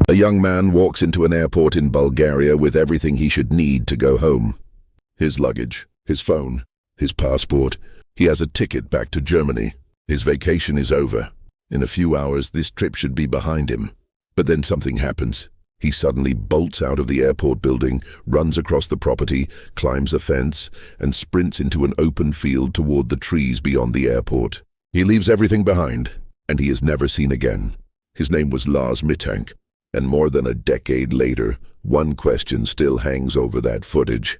A young man walks into an airport in Bulgaria with everything he should need to go home. His luggage, his phone, his passport. He has a ticket back to Germany. His vacation is over. In a few hours, this trip should be behind him. But then something happens. He suddenly bolts out of the airport building, runs across the property, climbs a fence, and sprints into an open field toward the trees beyond the airport. He leaves everything behind, and he is never seen again. His name was Lars Mittank. And more than a decade later, one question still hangs over that footage.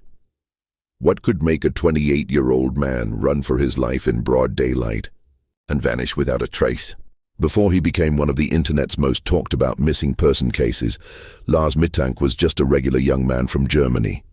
What could make a 28-year-old man run for his life in broad daylight and vanish without a trace? Before he became one of the internet's most talked about missing person cases, Lars Mittank was just a regular young man from Germany.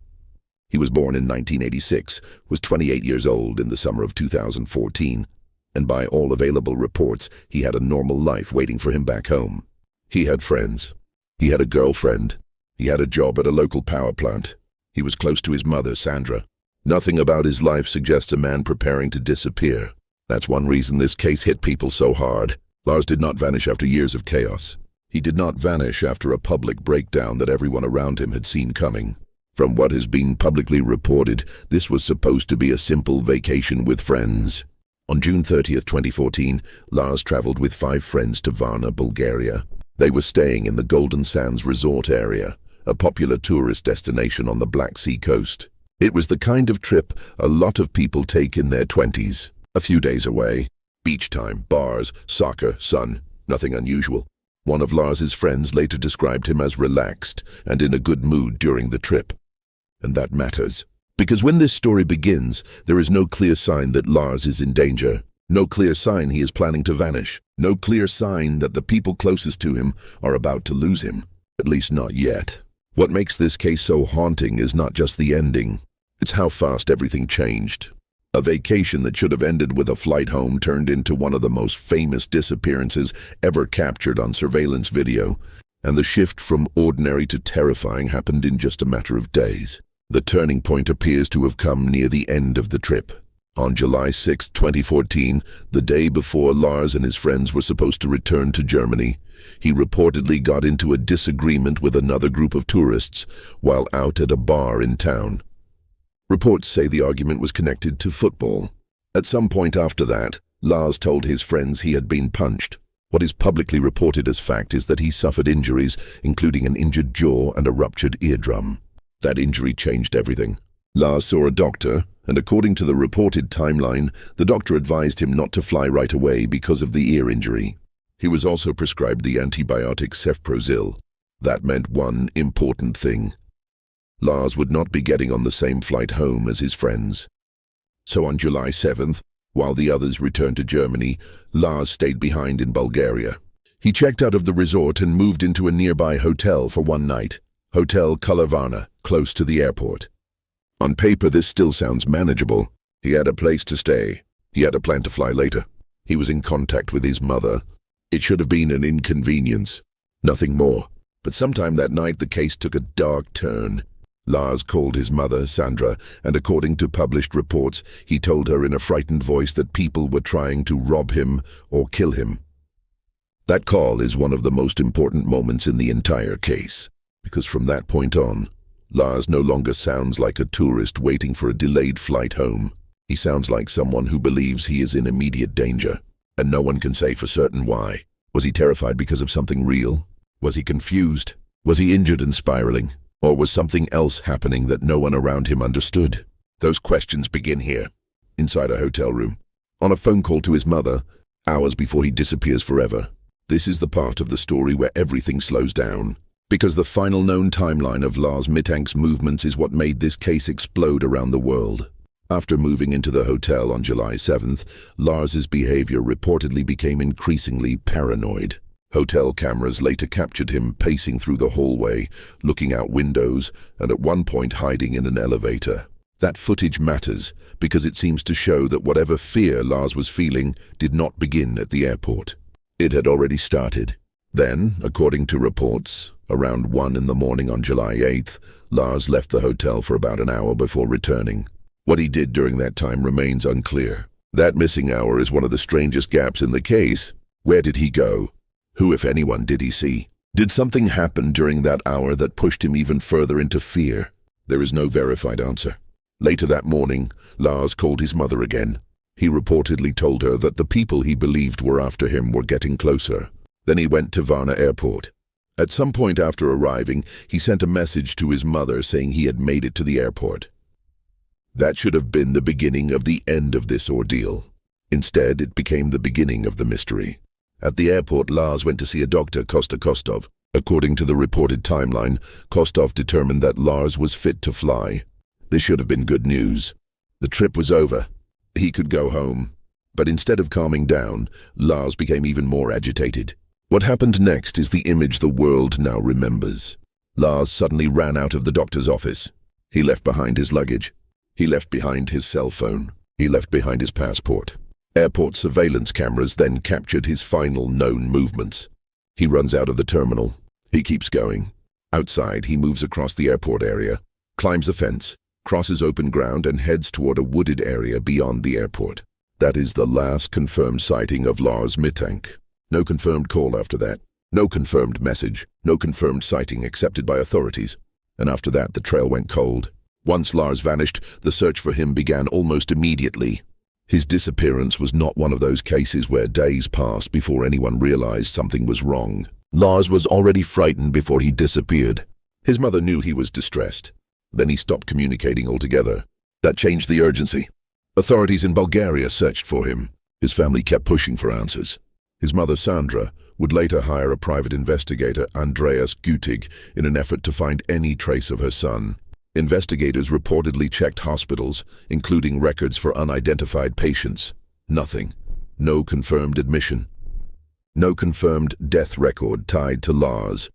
He was born in 1986, was 28 years old in the summer of 2014, and by all available reports, he had a normal life waiting for him back home. He had friends. He had a girlfriend. He had a job at a local power plant. He was close to his mother, Sandra. Nothing about his life suggests a man preparing to disappear. That's one reason this case hit people so hard. Lars did not vanish after years of chaos. He did not vanish after a public breakdown that everyone around him had seen coming. From what has been publicly reported, this was supposed to be a simple vacation with friends. On June 30th, 2014, Lars traveled with 5 friends to Varna, Bulgaria. They were staying in the Golden Sands resort area, a popular tourist destination on the Black Sea coast. It was the kind of trip a lot of people take in their 20s, a few days away. Beach time, bars, soccer, sun, nothing unusual. One of Lars's friends later described him as relaxed and in a good mood during the trip. And that matters, because when this story begins, there is no clear sign that Lars is in danger. No clear sign he is planning to vanish. No clear sign that the people closest to him are about to lose him. At least not yet. What makes this case so haunting is not just the ending. It's how fast everything changed. A vacation that should have ended with a flight home turned into one of the most famous disappearances ever captured on surveillance video. And the shift from ordinary to terrifying happened in just a matter of days. The turning point appears to have come near the end of the trip. On July 6, 2014, the day before Lars and his friends were supposed to return to Germany, he reportedly got into a disagreement with another group of tourists while out at a bar in town. Reports say the argument was connected to football. At some point after that, Lars told his friends he had been punched. What is publicly reported as fact is that he suffered injuries, including an injured jaw and a ruptured eardrum. That injury changed everything. Lars saw a doctor, and according to the reported timeline, the doctor advised him not to fly right away because of the ear injury. He was also prescribed the antibiotic cefprozil. That meant one important thing. Lars would not be getting on the same flight home as his friends. So on July 7th, while the others returned to Germany, Lars stayed behind in Bulgaria. He checked out of the resort and moved into a nearby hotel for one night, Hotel Varna, close to the airport. On paper, this still sounds manageable. He had a place to stay. He had a plan to fly later. He was in contact with his mother. It should have been an inconvenience. Nothing more. But sometime that night, the case took a dark turn. Lars called his mother, Sandra, and according to published reports, he told her in a frightened voice that people were trying to rob him or kill him. That call is one of the most important moments in the entire case, because from that point on, Lars no longer sounds like a tourist waiting for a delayed flight home. He sounds like someone who believes he is in immediate danger, and no one can say for certain why. Was he terrified because of something real? Was he confused? Was he injured and spiraling? Or was something else happening that no one around him understood? Those questions begin here, inside a hotel room, on a phone call to his mother, hours before he disappears forever. This is the part of the story where everything slows down. Because the final known timeline of Lars Mittank's movements is what made this case explode around the world. After moving into the hotel on July 7th, Lars's behavior reportedly became increasingly paranoid. Hotel cameras later captured him pacing through the hallway, looking out windows, and at one point hiding in an elevator. That footage matters because it seems to show that whatever fear Lars was feeling did not begin at the airport. It had already started. Then, according to reports, around 1 in the morning on July 8th, Lars left the hotel for about an hour before returning. What he did during that time remains unclear. That missing hour is one of the strangest gaps in the case. Where did he go? Who, if anyone, did he see? Did something happen during that hour that pushed him even further into fear? There is no verified answer. Later that morning, Lars called his mother again. He reportedly told her that the people he believed were after him were getting closer. Then he went to Varna Airport. At some point after arriving, he sent a message to his mother saying he had made it to the airport. That should have been the beginning of the end of this ordeal. Instead, it became the beginning of the mystery. At the airport, Lars went to see a doctor, Kostov. According to the reported timeline, Kostov determined that Lars was fit to fly. This should have been good news. The trip was over. He could go home. But instead of calming down, Lars became even more agitated. What happened next is the image the world now remembers. Lars suddenly ran out of the doctor's office. He left behind his luggage. He left behind his cell phone. He left behind his passport. Airport surveillance cameras then captured his final known movements. He runs out of the terminal. He keeps going. Outside, he moves across the airport area, climbs a fence, crosses open ground and heads toward a wooded area beyond the airport. That is the last confirmed sighting of Lars Mittank. No confirmed call after that. No confirmed message. No confirmed sighting accepted by authorities. And after that, the trail went cold. Once Lars vanished, the search for him began almost immediately. His disappearance was not one of those cases where days passed before anyone realized something was wrong. Lars was already frightened before he disappeared. His mother knew he was distressed. Then he stopped communicating altogether. That changed the urgency. Authorities in Bulgaria searched for him. His family kept pushing for answers. His mother, Sandra, would later hire a private investigator, Andreas Gutig, in an effort to find any trace of her son. Investigators reportedly checked hospitals, including records for unidentified patients. Nothing. No confirmed admission. No confirmed death record tied to Lars.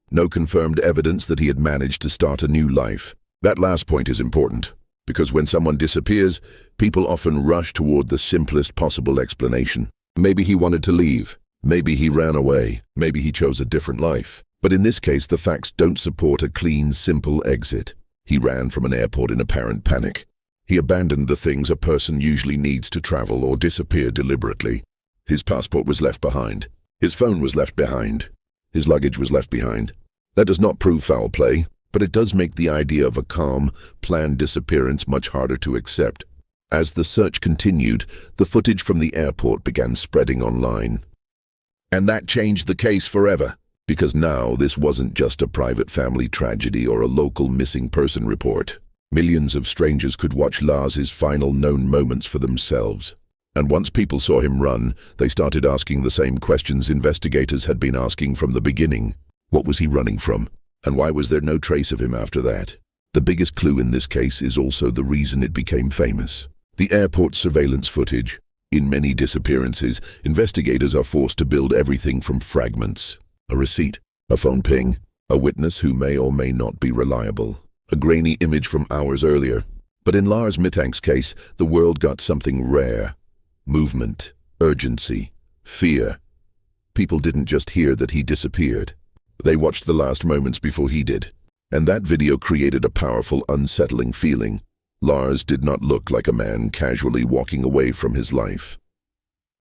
No confirmed evidence that he had managed to start a new life. That last point is important, because when someone disappears, people often rush toward the simplest possible explanation. Maybe he wanted to leave. Maybe he ran away. Maybe he chose a different life. But in this case, the facts don't support a clean, simple exit. He ran from an airport in apparent panic. He abandoned the things a person usually needs to travel or disappear deliberately. His passport was left behind. His phone was left behind. His luggage was left behind. That does not prove foul play, but it does make the idea of a calm, planned disappearance much harder to accept. As the search continued, the footage from the airport began spreading online. And that changed the case forever, because now this wasn't just a private family tragedy or a local missing person report. Millions of strangers could watch Lars's final known moments for themselves. And once people saw him run, they started asking the same questions investigators had been asking from the beginning. What was he running from? And why was there no trace of him after that? The biggest clue in this case is also the reason it became famous. The airport surveillance footage. In many disappearances, investigators are forced to build everything from fragments. A receipt, a phone ping, a witness who may or may not be reliable, a grainy image from hours earlier. But in Lars Mittank's case, the world got something rare. Movement, urgency, fear. People didn't just hear that he disappeared. They watched the last moments before he did. And that video created a powerful, unsettling feeling. Lars did not look like a man casually walking away from his life.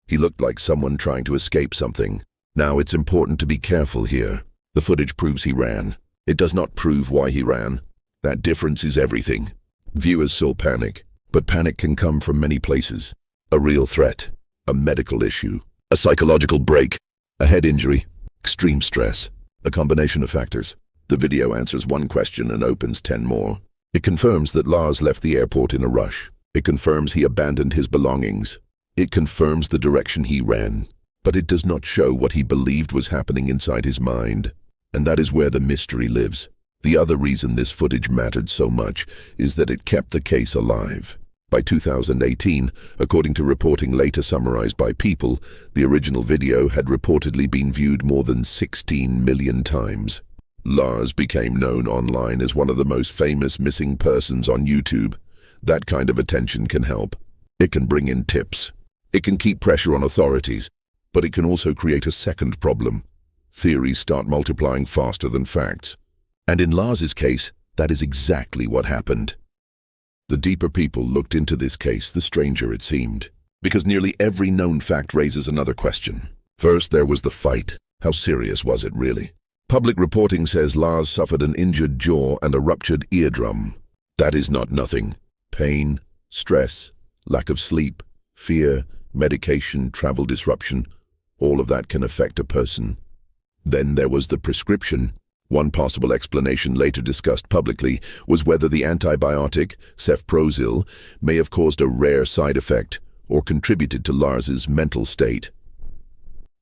He looked like someone trying to escape something. Now it's important to be careful here. The footage proves he ran. It does not prove why he ran. That difference is everything. Viewers saw panic, but panic can come from many places. A real threat, a medical issue, a psychological break, a head injury, extreme stress, a combination of factors. The video answers one question and opens 10 more. It confirms that Lars left the airport in a rush. It confirms he abandoned his belongings. It confirms the direction he ran. But it does not show what he believed was happening inside his mind. And that is where the mystery lives. The other reason this footage mattered so much is that it kept the case alive. By 2018, according to reporting later summarized by People, the original video had reportedly been viewed more than 16 million times. Lars became known online as one of the most famous missing persons on YouTube. That kind of attention can help. It can bring in tips. It can keep pressure on authorities, but it can also create a second problem. Theories start multiplying faster than facts. And in Lars's case, that is exactly what happened. The deeper People looked into this case, the stranger it seemed, because nearly every known fact raises another question. First, there was the fight. How serious was it really? Public reporting says Lars suffered an injured jaw and a ruptured eardrum. That is not nothing. Pain, stress, lack of sleep, fear, medication, travel disruption, all of that can affect a person. Then there was the prescription. One possible explanation later discussed publicly was whether the antibiotic, cefprozil, may have caused a rare side effect or contributed to Lars's mental state.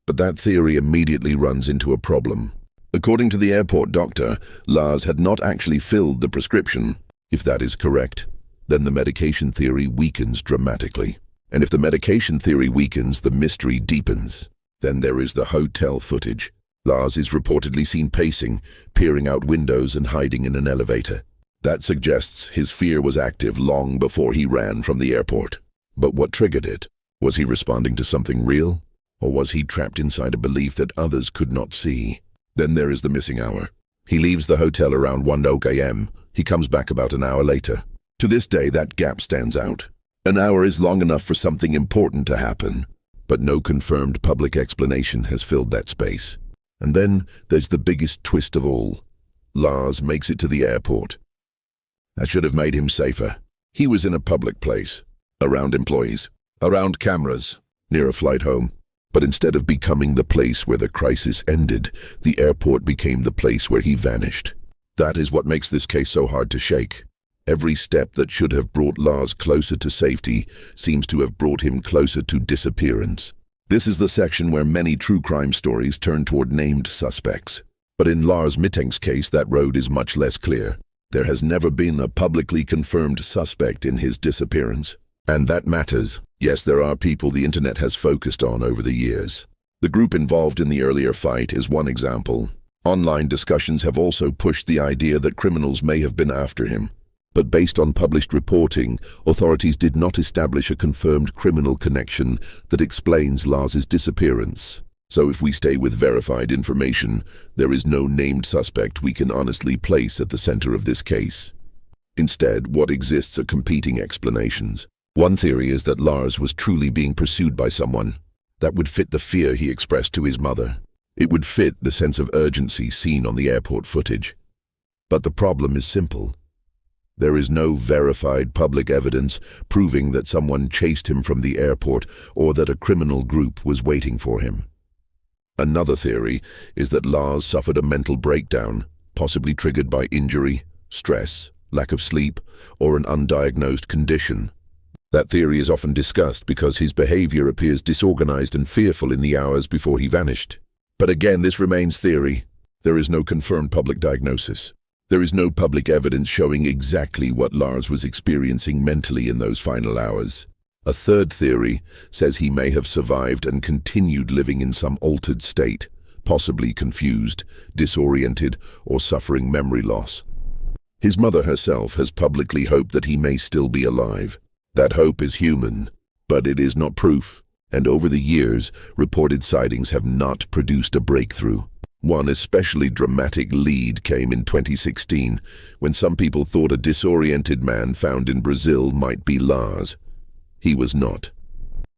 But that theory immediately runs into a problem. According to the airport doctor, Lars had not actually filled the prescription. If that is correct, then the medication theory weakens dramatically. And if the medication theory weakens, the mystery deepens. Then there is the hotel footage. Lars is reportedly seen pacing, peering out windows and hiding in an elevator. That suggests his fear was active long before he ran from the airport. But what triggered it? Was he responding to something real? Or was he trapped inside a belief that others could not see? Then there is the missing hour. He leaves the hotel around 1 a.m. He comes back about an hour later. To this day, that gap stands out. An hour is long enough for something important to happen, but no confirmed public explanation has filled that space. And then there's the biggest twist of all. Lars makes it to the airport. That should have made him safer. He was in a public place, around employees, around cameras, near a flight home. But instead of becoming the place where the crisis ended, the airport became the place where he vanished. That is what makes this case so hard to shake. Every step that should have brought Lars closer to safety seems to have brought him closer to disappearance. This is the section where many true crime stories turn toward named suspects. But in Lars Mittank's case, that road is much less clear. There has never been a publicly confirmed suspect in his disappearance. And that matters. Yes, there are people the internet has focused on over the years. The group involved in the earlier fight is one example. Online discussions have also pushed the idea that criminals may have been after him. But based on published reporting, authorities did not establish a confirmed criminal connection that explains Lars's disappearance. So if we stay with verified information, there is no named suspect we can honestly place at the center of this case. Instead, what exists are competing explanations. One theory is that Lars was truly being pursued by someone. That would fit the fear he expressed to his mother. It would fit the sense of urgency seen on the airport footage. But the problem is simple. There is no verified public evidence proving that someone chased him from the airport or that a criminal group was waiting for him. Another theory is that Lars suffered a mental breakdown, possibly triggered by injury, stress, lack of sleep, or an undiagnosed condition. That theory is often discussed because his behavior appears disorganized and fearful in the hours before he vanished. But again, this remains theory. There is no confirmed public diagnosis. There is no public evidence showing exactly what Lars was experiencing mentally in those final hours. A third theory says he may have survived and continued living in some altered state, possibly confused, disoriented, or suffering memory loss. His mother herself has publicly hoped that he may still be alive. That hope is human, but it is not proof, and over the years, reported sightings have not produced a breakthrough. One especially dramatic lead came in 2016, when some people thought a disoriented man found in Brazil might be Lars. He was not.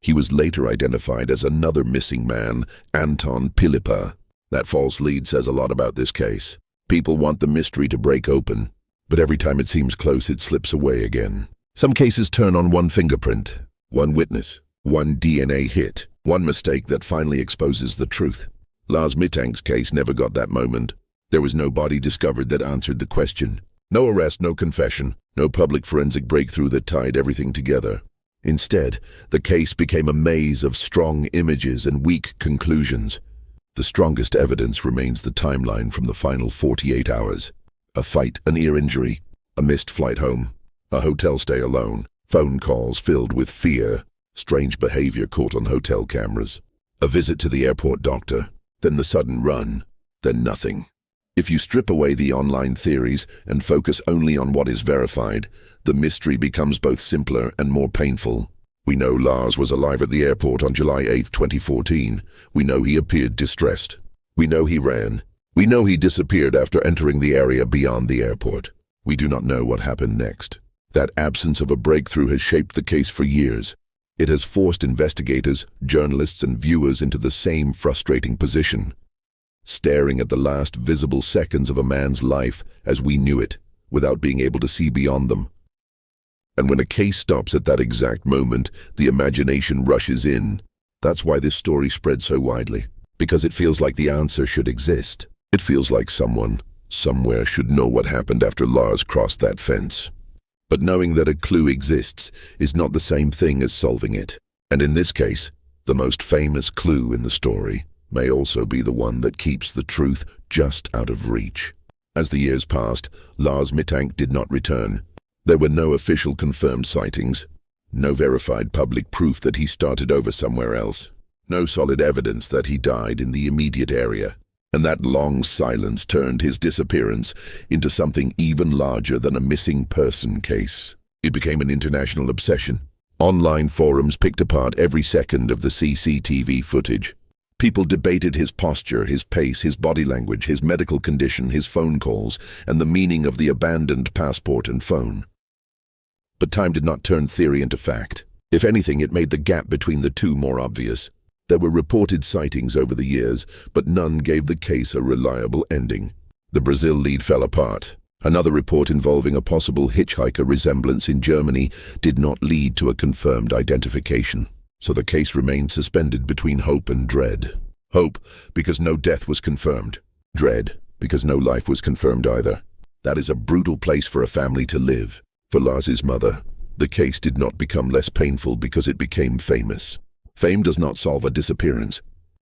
He was later identified as another missing man, Anton Pilipa. That false lead says a lot about this case. People want the mystery to break open, but every time it seems close, it slips away again. Some cases turn on one fingerprint, one witness, one DNA hit, one mistake that finally exposes the truth. Lars Mittank's case never got that moment. There was no body discovered that answered the question. No arrest, no confession, no public forensic breakthrough that tied everything together. Instead, the case became a maze of strong images and weak conclusions. The strongest evidence remains the timeline from the final 48 hours. A fight, an ear injury, a missed flight home, a hotel stay alone, phone calls filled with fear, strange behavior caught on hotel cameras, a visit to the airport doctor, then the sudden run, then nothing. If you strip away the online theories and focus only on what is verified, the mystery becomes both simpler and more painful. We know Lars was alive at the airport on July 8, 2014. We know he appeared distressed. We know he ran. We know he disappeared after entering the area beyond the airport. We do not know what happened next. That absence of a breakthrough has shaped the case for years. It has forced investigators, journalists, and viewers into the same frustrating position, staring at the last visible seconds of a man's life as we knew it, without being able to see beyond them. And when a case stops at that exact moment, the imagination rushes in. That's why this story spread so widely, because it feels like the answer should exist. It feels like someone, somewhere should know what happened after Lars crossed that fence. But knowing that a clue exists is not the same thing as solving it. And in this case, the most famous clue in the story may also be the one that keeps the truth just out of reach. As the years passed, Lars Mittank did not return. There were no official confirmed sightings, no verified public proof that he started over somewhere else, no solid evidence that he died in the immediate area. And that long silence turned his disappearance into something even larger than a missing person case. It became an international obsession. Online forums picked apart every second of the CCTV footage. People debated his posture, his pace, his body language, his medical condition, his phone calls, and the meaning of the abandoned passport and phone. But time did not turn theory into fact. If anything, it made the gap between the two more obvious. There were reported sightings over the years, but none gave the case a reliable ending. The Brazil lead fell apart. Another report involving a possible hitchhiker resemblance in Germany did not lead to a confirmed identification. So the case remained suspended between hope and dread. Hope, because no death was confirmed. Dread, because no life was confirmed either. That is a brutal place for a family to live. For Lars's mother, the case did not become less painful because it became famous. Fame does not solve a disappearance.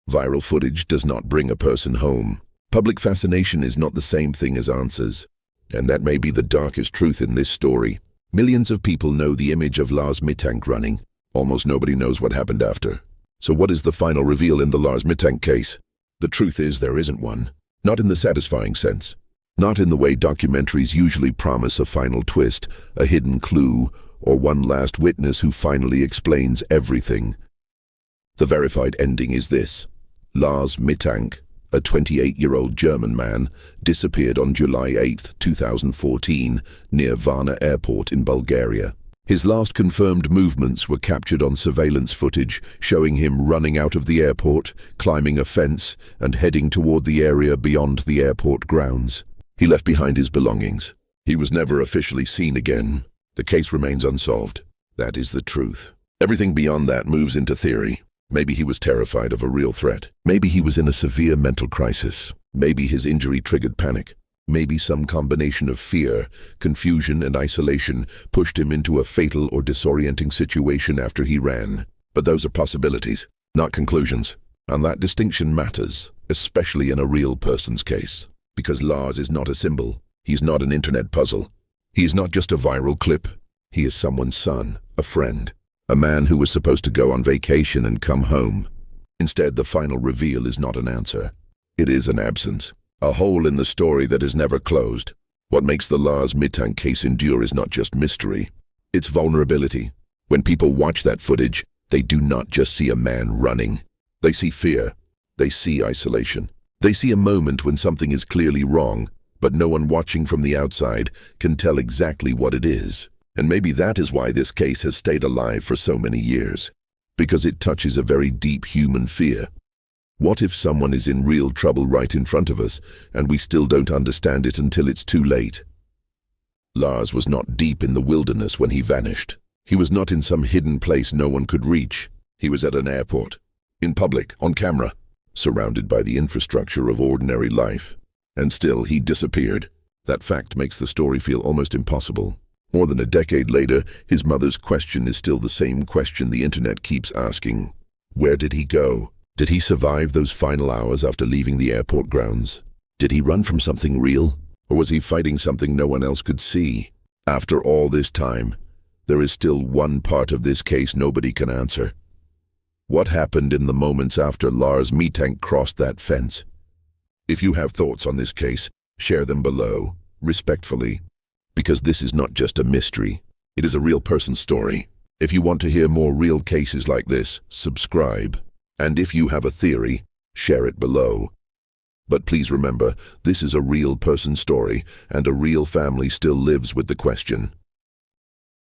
Viral footage does not bring a person home. Public fascination is not the same thing as answers. And that may be the darkest truth in this story. Millions of people know the image of Lars Mittank running. Almost nobody knows what happened after. So what is the final reveal in the Lars Mittank case? The truth is there isn't one. Not in the satisfying sense. Not in the way documentaries usually promise a final twist, a hidden clue, or one last witness who finally explains everything. The verified ending is this. Lars Mittank, a 28-year-old German man, disappeared on July 8, 2014, near Varna Airport in Bulgaria. His last confirmed movements were captured on surveillance footage, showing him running out of the airport, climbing a fence, and heading toward the area beyond the airport grounds. He left behind his belongings. He was never officially seen again. The case remains unsolved. That is the truth. Everything beyond that moves into theory. Maybe he was terrified of a real threat. Maybe he was in a severe mental crisis. Maybe his injury triggered panic. Maybe some combination of fear, confusion, and isolation pushed him into a fatal or disorienting situation after he ran. But those are possibilities, not conclusions. And that distinction matters, especially in a real person's case. Because Lars is not a symbol. He's not an internet puzzle. He is not just a viral clip. He is someone's son, a friend, a man who was supposed to go on vacation and come home. Instead, the final reveal is not an answer. It is an absence. A hole in the story that is never closed. What makes the Lars Mittank case endure is not just mystery. It's vulnerability. When people watch that footage, they do not just see a man running. They see fear. They see isolation. They see a moment when something is clearly wrong, but no one watching from the outside can tell exactly what it is. And maybe that is why this case has stayed alive for so many years. Because it touches a very deep human fear. What if someone is in real trouble right in front of us, and we still don't understand it until it's too late? Lars was not deep in the wilderness when he vanished. He was not in some hidden place no one could reach. He was at an airport, in public, on camera, surrounded by the infrastructure of ordinary life. And still, he disappeared. That fact makes the story feel almost impossible. More than a decade later, his mother's question is still the same question the internet keeps asking. Where did he go? Did he survive those final hours after leaving the airport grounds? Did he run from something real? Or was he fighting something no one else could see? After all this time, there is still one part of this case nobody can answer. What happened in the moments after Lars Mittank crossed that fence? If you have thoughts on this case, share them below, respectfully, because this is not just a mystery, it is a real person's story. If you want to hear more real cases like this, subscribe. And if you have a theory, share it below. But please remember, this is a real person's story, and a real family still lives with the question.